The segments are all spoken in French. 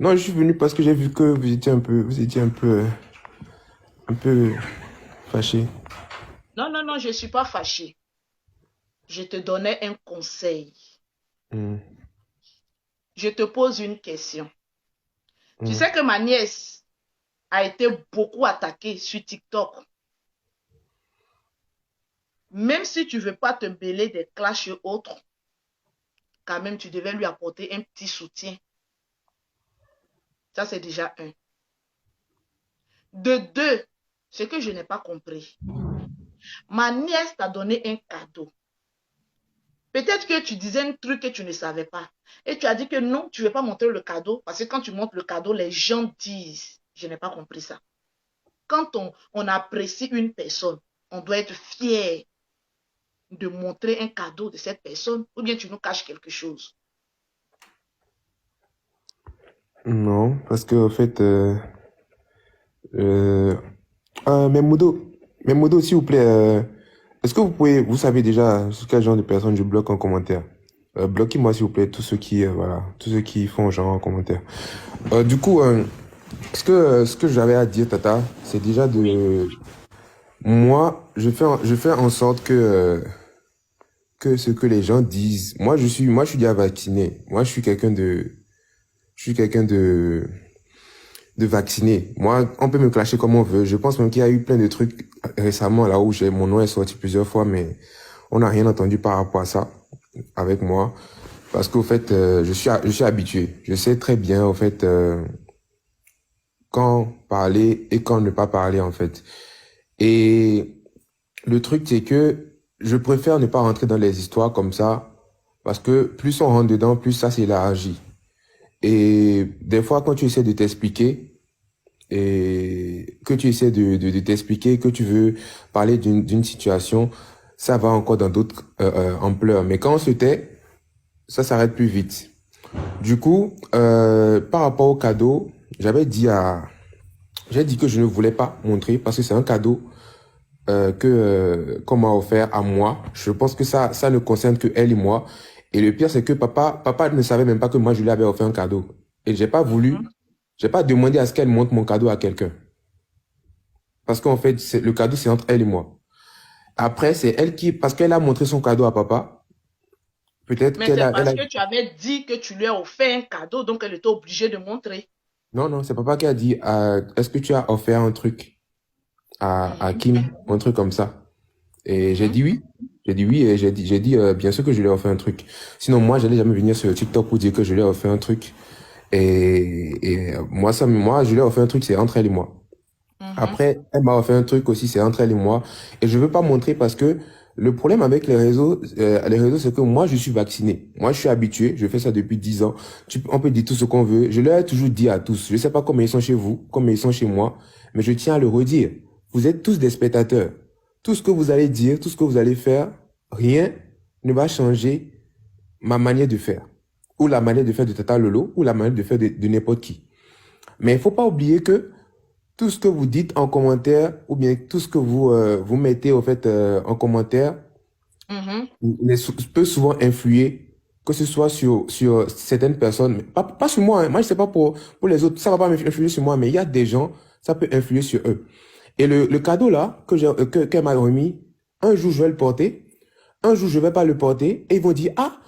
Non, je suis venu parce que j'ai vu que vous étiez un peu fâché. Non, non, non, je ne suis pas fâchée. Je te donnais un conseil. Hmm, Je te pose une question. Tu hmm. sais que ma nièce a été beaucoup attaquée sur TikTok. Même si tu ne veux pas te mêler des clashs et autres, quand même, tu devais lui apporter un petit soutien. Ça, c'est déjà un. De deux, ce que je n'ai pas compris. Ma nièce t'a donné un cadeau. Peut-être que tu disais un truc que tu ne savais pas. Et tu as dit que non, tu ne veux pas montrer le cadeau. Parce que quand tu montres le cadeau, les gens disent. Je n'ai pas compris ça. Quand on apprécie une personne, on doit être fier de montrer un cadeau de cette personne. Ou bien tu nous caches quelque chose. Non, parce que, en fait, euh, Memodo, Memodo, s'il vous plaît, est-ce que vous savez déjà sur quel genre de personnes je bloque en commentaire? Bloquez-moi, s'il vous plaît, tous ceux qui, voilà, tous ceux qui font genre en commentaire. Du coup, ce que j'avais à dire, Tata, c'est déjà Oui. de, moi, je fais en sorte que ce que les gens disent. Moi, je suis déjà vacciné. Moi, je suis quelqu'un de vacciné. Moi, on peut me clasher comme on veut. Je pense même qu'il y a eu plein de trucs récemment là où mon nom est sorti plusieurs fois, mais on n'a rien entendu par rapport à ça avec moi. Parce qu'au fait, je suis habitué. Je sais très bien, au fait, quand parler et quand ne pas parler, en fait. Et le truc, c'est que je préfère ne pas rentrer dans les histoires comme ça, parce que plus on rentre dedans, plus ça s'élargit. Et des fois, quand tu essaies de t'expliquer, et que tu essaies de t'expliquer, que tu veux parler d'une situation, ça va encore dans d'autres ampleurs. Mais quand on se tait, ça s'arrête plus vite. Du coup, par rapport au cadeau, j'ai dit que je ne voulais pas montrer parce que c'est un cadeau qu'on m'a offert à moi. Je pense que ça ne concerne que elle et moi. Et le pire, c'est que papa ne savait même pas que moi, je lui avais offert un cadeau. Et Mhm. j'ai pas demandé à ce qu'elle montre mon cadeau à quelqu'un. Parce qu'en fait, le cadeau, c'est entre elle et moi. Après, c'est elle qui, parce qu'elle a montré son cadeau à papa, peut-être Mais c'est elle parce a, que tu avais dit que tu lui as offert un cadeau, donc elle était obligée de montrer. non, non, c'est papa qui a dit, est-ce que tu as offert un truc à Mhm, Kim, un truc comme ça? Et j'ai mhm, dit oui. J'ai dit oui et j'ai dit, bien sûr que je lui ai offert un truc. Sinon, moi, j'allais jamais venir sur TikTok pour dire que je lui ai offert un truc. Moi, je lui ai offert un truc, c'est entre elle et moi. mhm, Après, elle m'a offert un truc aussi, c'est entre elle et moi. Et je veux pas montrer parce que le problème avec les réseaux, c'est que moi, je suis vacciné. Moi, je suis habitué. Je fais ça depuis 10 ans. On peut dire tout ce qu'on veut. Je leur ai toujours dit à tous. Je sais pas comment ils sont chez vous, comment ils sont chez moi, mais je tiens à le redire. Vous êtes tous des spectateurs. Tout ce que vous allez dire, tout ce que vous allez faire, rien ne va changer ma manière de faire. Ou la manière de faire de Tata Lolo, ou la manière de faire de n'importe qui. Mais il faut pas oublier que tout ce que vous dites en commentaire ou bien tout ce que vous mettez au fait en commentaire mhm. peut souvent influer, que ce soit sur certaines personnes, mais pas sur moi, hein. Moi, je sais pas pour les autres, ça va pas influer sur moi, mais il y a des gens, ça peut influer sur eux. Et le cadeau là, qu'elle m'a remis, un jour je vais le porter, un jour je vais pas le porter, et ils vont dire, ah,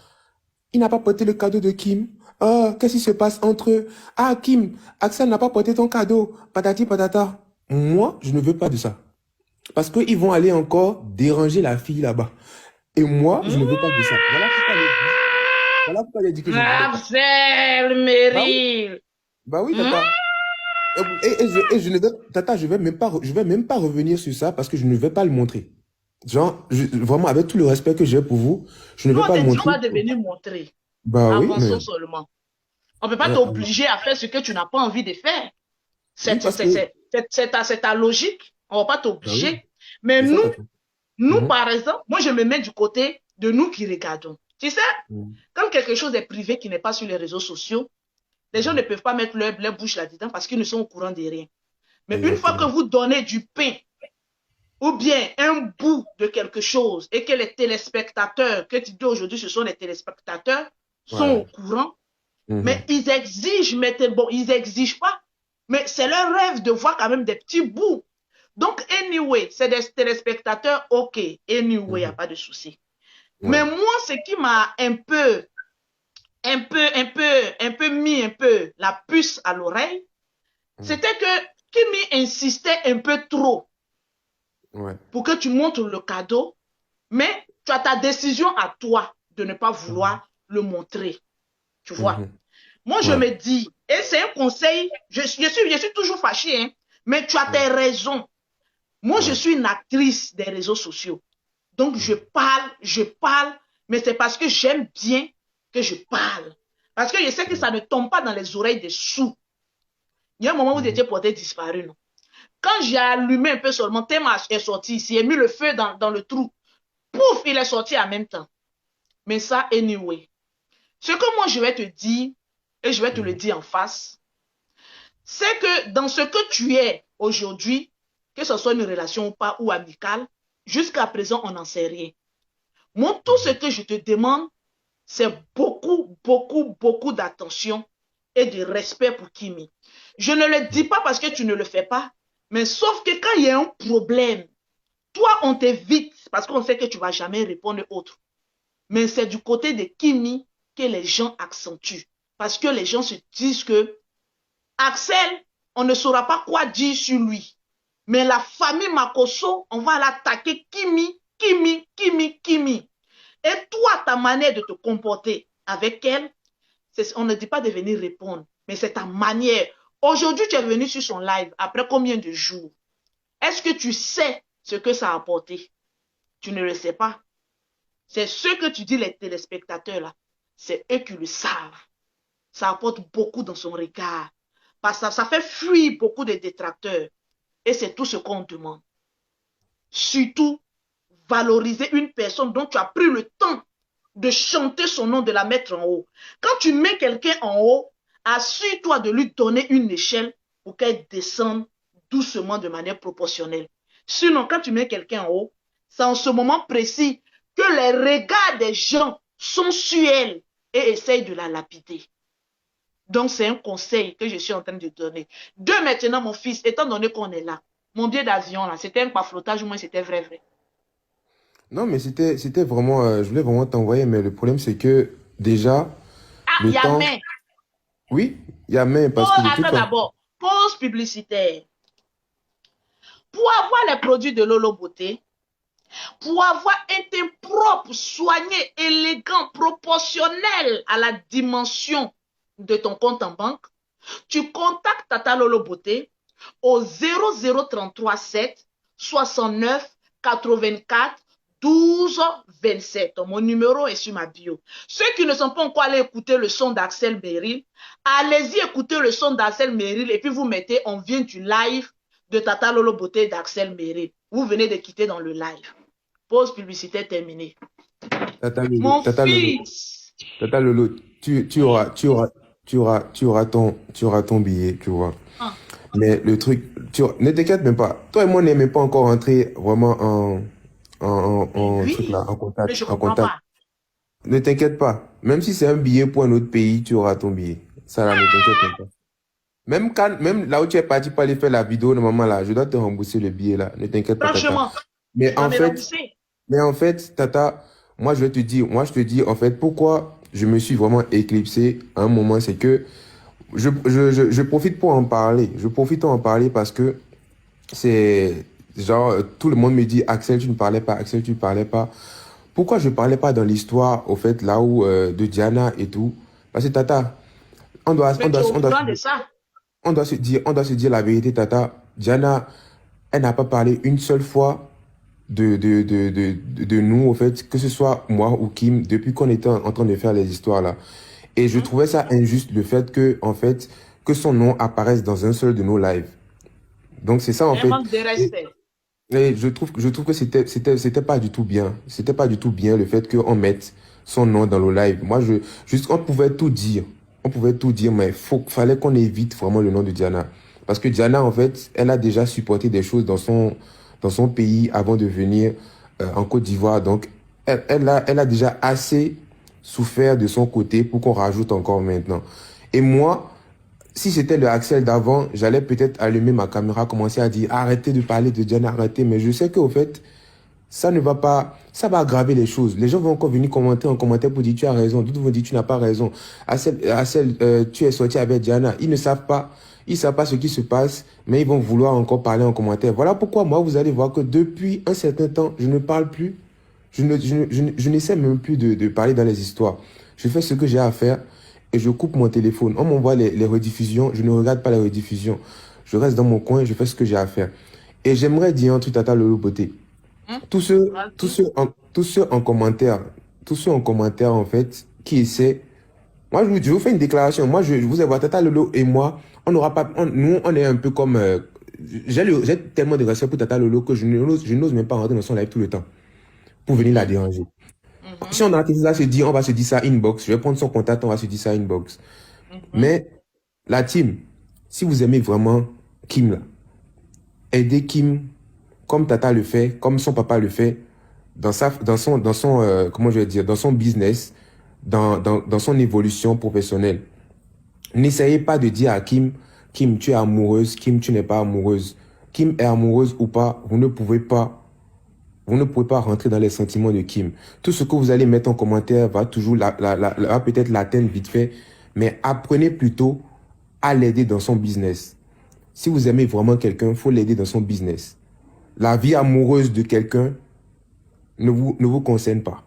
il n'a pas porté le cadeau de Kim. Ah, qu'est-ce qui se passe entre eux? Ah, Kim, Axel n'a pas porté ton cadeau. Patati patata. Moi, je ne veux pas de ça. Parce qu'ils vont aller encore déranger la fille là-bas. Et moi, je ne veux pas de ça. Voilà pourquoi j'ai dit que je ne voulais pas. Marcel Bah oui, Merrill. bah oui, Hmm? tata. Et je ne vais, tata, je vais même pas revenir sur ça parce que je ne vais pas le montrer. Genre, vraiment, avec tout le respect que j'ai pour vous, je ne Nous, vais on pas ne le te dit montrer. pas de venir montrer. Bah oui, mais, Avançons seulement. On ne peut pas euh, t'obliger à faire ce que tu n'as pas envie de faire. oui, parce que, C'est ta logique. On ne va pas bah oui, t'obliger. Mais c'est ça, tata. nous, Mhm. par exemple, moi, je me mets du côté de nous qui regardons. Tu sais, Mhm. quand quelque chose est privé qui n'est pas sur les réseaux sociaux, les gens ne peuvent pas mettre leur bouche là-dedans parce qu'ils ne sont au courant de rien. Mais une fois que Exactement. vous donnez du pain ou bien un bout de quelque chose et que les téléspectateurs, que tu dis aujourd'hui, ce sont les téléspectateurs, sont au Ouais. courant, Mais Mhm. ils exigent, mais bon, ils exigent pas. Mais c'est leur rêve de voir quand même des petits bouts. Donc, anyway, c'est des téléspectateurs, ok. Anyway, il n'y a Mhm. pas de souci. Mais Ouais. moi, ce qui m'a un peu mis un peu la puce à l'oreille, Mhm. c'était que Kimi insistait un peu trop Ouais. pour que tu montres le cadeau, mais tu as ta décision à toi de ne pas Mhm. vouloir le montrer. Tu vois? Mhm. Moi, je Ouais. me dis, et c'est un conseil, je suis toujours fâchée, hein, mais tu as Ouais. tes raisons. Moi, je Ouais. suis une actrice des réseaux sociaux. Donc, Mhm. je parle, mais c'est parce que j'aime bien que je parle. Parce que je sais que Ouais. ça ne tombe pas dans les oreilles des sous. Il y a un moment où vous Mhm. étiez porté disparu, non? Quand j'ai allumé un peu seulement, Théma est sorti ici, et mis le feu dans le trou. Pouf, il est sorti en même temps. Mais ça, anyway. Ce que moi, je vais te dire, et je vais te le Mhm. dire en face, c'est que dans ce que tu es aujourd'hui, que ce soit une relation ou pas, ou amicale, jusqu'à présent, on n'en sait rien. Moi, tout ce Mhm. que je te demande, c'est beaucoup, beaucoup, beaucoup d'attention et de respect pour Kimi. Je ne le dis pas parce que tu ne le fais pas, mais sauf que quand il y a un problème, toi, on t'évite parce qu'on sait que tu ne vas jamais répondre autre. Mais c'est du côté de Kimi que les gens accentuent. Parce que les gens se disent que Axel, on ne saura pas quoi dire sur lui. Mais la famille Makoso, on va l'attaquer Kimi, Kimi, Kimi, Kimi. Et toi, ta manière de te comporter avec elle, on ne dit pas de venir répondre, mais c'est ta manière. Aujourd'hui, tu es venu sur son live après combien de jours? Est-ce que tu sais ce que ça a apporté? Tu ne le sais pas. C'est ce que tu dis, les téléspectateurs là. C'est eux qui le savent. Ça apporte beaucoup dans son regard. Parce que ça fait fuir beaucoup de détracteurs. Et c'est tout ce qu'on demande. Surtout, valoriser une personne dont tu as pris le temps de chanter son nom, de la mettre en haut. Quand tu mets quelqu'un en haut, assure-toi de lui donner une échelle pour qu'elle descende doucement de manière proportionnelle. Sinon, quand tu mets quelqu'un en haut, c'est en ce moment précis que les regards des gens sont sur elle et essayent de la lapider. Donc, c'est un conseil que je suis en train de donner. De maintenant, mon fils, étant donné qu'on est là, mon billet d'avion, là, c'était un paflotage, ou moins c'était vrai, vrai. Non, mais c'était vraiment, je voulais vraiment t'envoyer, mais le problème, c'est que déjà, Ah, il le y a temps, mais. oui, il y a même, parce que de toute Attends façon, d'abord. Pause publicitaire. Pour avoir les produits de Lolo Beauté, pour avoir un teint propre, soigné, élégant, proportionnel à la dimension de ton compte en banque, tu contactes Tata Lolo Beauté au 0033 7 69 84 12 27. Mon numéro est sur ma bio. Ceux qui ne sont pas encore allés écouter le son d'Axel Meril, allez-y écouter le son d'Axel Meril et puis vous mettez, on vient du live de Tata Lolo Beauté d'Axel Meril. Vous venez de quitter dans le live. Pause publicitaire terminée. Mon Tata Lolo, fils. Tata Lolo, Oui. tu auras ton billet, tu vois. Ah, Mais le truc, ne t'inquiète même pas. Toi et moi, on n'est même pas encore rentré vraiment mais en truc là, oui. Mais je ne en comprends contact. pas. Ne t'inquiète pas. Même si c'est un billet pour un autre pays, tu auras ton billet. Ça là, ne t'inquiète même pas. Même là où tu es parti pour aller faire la vidéo, normalement là, je dois te rembourser le billet là. Ne t'inquiète pas, Tata. Franchement, Mais tu vas en me fait, rembourser. Tata, moi je te dis en fait pourquoi je me suis vraiment éclipsé à un moment, c'est que je profite pour en parler. Je profite pour en parler parce que c'est genre tout le monde me dit Axel, tu ne parlais pas, Axel, tu ne parlais pas. Pourquoi je ne parlais pas dans l'histoire, au fait, là où de Diana et tout? Parce que Tata, Mais tu es au courant de ça. on doit se dire la vérité, Tata. Diana, elle n'a pas parlé une seule fois de nous, au fait, que ce soit moi ou Kim, depuis qu'on était en train de faire les histoires là. Et je Hein? trouvais ça injuste, le fait que, en fait, que son nom apparaisse dans un seul de nos lives. Donc c'est ça, en C'est un fait. manque de respect. Et je trouve que c'était pas du tout bien. C'était pas du tout bien le fait qu'on mette son nom dans le live. Moi, juste, on pouvait tout dire. On pouvait tout dire, mais fallait qu'on évite vraiment le nom de Diana. Parce que Diana, en fait, elle a déjà supporté des choses dans son pays avant de venir en Côte d'Ivoire. Donc, elle a déjà assez souffert de son côté pour qu'on rajoute encore maintenant. Et moi, si c'était le Axel d'avant, j'allais peut-être allumer ma caméra, commencer à dire arrêtez de parler de Diana, arrêtez. Mais je sais qu'au fait, ça ne va pas, ça va aggraver les choses. Les gens vont encore venir commenter en commentaire pour dire tu as raison, d'autres vont dire tu n'as pas raison. Axel, tu es sorti avec Diana. Ils savent pas ce qui se passe, mais ils vont vouloir encore parler en commentaire. Voilà pourquoi moi, vous allez voir que depuis un certain temps, je ne parle plus. Je n'essaie même plus de parler dans les histoires. Je fais ce que j'ai à faire et je coupe mon téléphone. On m'envoie les rediffusions, je ne regarde pas les rediffusions. Je reste dans mon coin, je fais ce que j'ai à faire. Et j'aimerais dire un truc à ta Lolo Beauté. Tous ceux, tous Vas-y. ceux en, tous ceux en commentaire, tous ceux en commentaire, en fait, qui essaient. Moi, je vous fais une déclaration. Moi, je vous avoue, Tata Lolo et moi, on n'aura pas. Nous, on est un peu comme. J'ai tellement de respect pour Tata Lolo que je n'ose même pas rentrer dans son live tout le temps pour venir la Mhm, déranger. Si mhm, on a ça se dit, on va se dire ça inbox. Je vais prendre son contact, on va se dire ça inbox. mhm. Mais la team, si vous aimez vraiment Kim, là, aidez Kim comme Tata le fait, comme son papa le fait, comment je vais dire, dans son business, dans son évolution professionnelle. N'essayez pas de dire à Kim, Kim, tu es amoureuse, Kim, tu n'es pas amoureuse. Kim est amoureuse ou pas, vous ne pouvez pas rentrer dans les sentiments de Kim. Tout ce que vous allez mettre en commentaire va toujours, va peut-être l'atteindre vite fait, mais apprenez plutôt à l'aider dans son business. Si vous aimez vraiment quelqu'un, il faut l'aider dans son business. La vie amoureuse de quelqu'un ne vous concerne pas.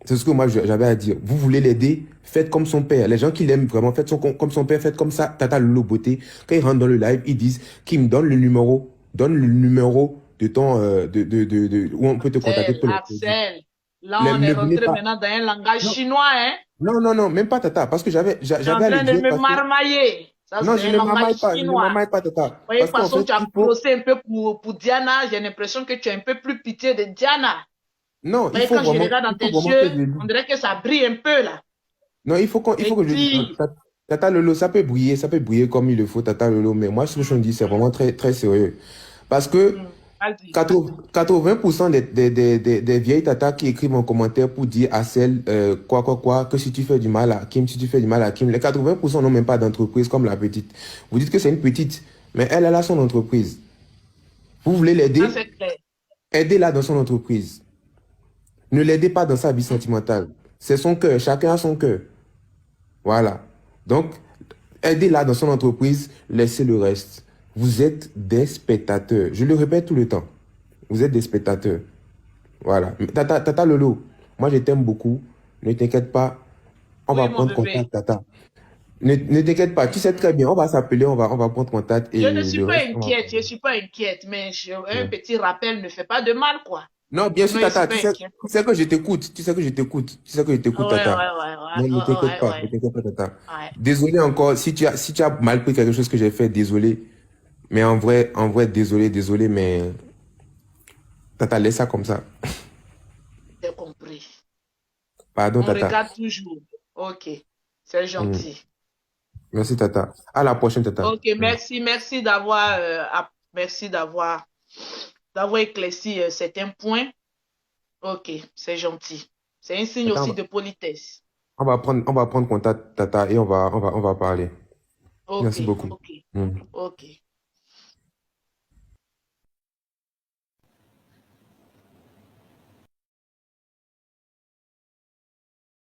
C'est ce que moi j'avais à dire. Vous voulez l'aider, faites comme son père. Les gens qui l'aiment vraiment, faites comme son père, faites comme ça. Tata Lolo Beauté. Quand ils rentrent dans le live, ils disent qui me donne le numéro de ton, où on peut te contacter Axel, pour les produits. Axel. Là, on est Ne venez rentré pas. maintenant dans un langage Non, chinois, hein? non, même pas Tata, parce que Tu es en j'avais à le train de dire me parce que, marmailler. Ça, non, c'est un langage je ne chinois. m'amaille pas Tata. Oui, de toute Parce qu'en façon, fait, tu as il faut, clossé un peu pour Diana. J'ai l'impression que tu as un peu plus pitié de Diana. non, Oui, quand je regarde dans il faut tes vraiment que yeux, je le on dise. dirait que ça brille un peu là. Non, il faut Et que je dise. puis, Tata Lolo, ça peut briller comme il le faut, Tata Lolo, mais moi, ce que je dis, c'est vraiment très, très sérieux. Parce que vas-y. 80% des vieilles tatas qui écrivent en commentaire pour dire à celle, que si tu fais du mal à Kim, si tu fais du mal à Kim, les 80% n'ont même pas d'entreprise comme la petite. Vous dites que c'est une petite, mais elle a son entreprise. Vous voulez Ça, l'aider? c'est clair. Aidez-la dans son entreprise. Ne l'aidez pas dans sa vie sentimentale. C'est son cœur, chacun a son cœur. Voilà. Donc, aidez-la dans son entreprise, laissez le reste. Vous êtes des spectateurs. Je le répète tout le temps. Vous êtes des spectateurs. Voilà. Tata Lolo, moi je t'aime beaucoup. Ne t'inquiète pas. On va Oui, mon prendre bébé. contact, Tata. Ne t'inquiète pas. Tu sais très bien. On va s'appeler, on va prendre contact Je ne et suis le pas reste, on va inquiète, je ne prendre. suis pas inquiète, mais un Ouais. petit rappel ne fait pas de mal, quoi. Non, bien sûr, Sinon, je ne suis Tata. pas inquiète. Tu sais que je t'écoute. Tu sais que je t'écoute. Tu sais que je Ouais, t'écoute, ouais, Tata. ouais, Non, ne t'inquiète ouais, pas. Ne ouais, t'inquiète pas, Tata. ouais. Désolé encore. Si tu as mal pris quelque chose que j'ai fait, désolé. Mais en vrai, désolé, mais Tata, laisse ça comme ça. J'ai compris. Pardon, On Tata. regarde toujours. Ok, c'est Mm. gentil. Merci, Tata. À la prochaine, Tata. Ok, Mm. merci merci d'avoir éclairci certains points. Ok, c'est gentil. C'est un signe Tata, aussi de politesse. on va prendre contact, Tata, et on va parler. Ok, Merci beaucoup. ok, Mm. ok.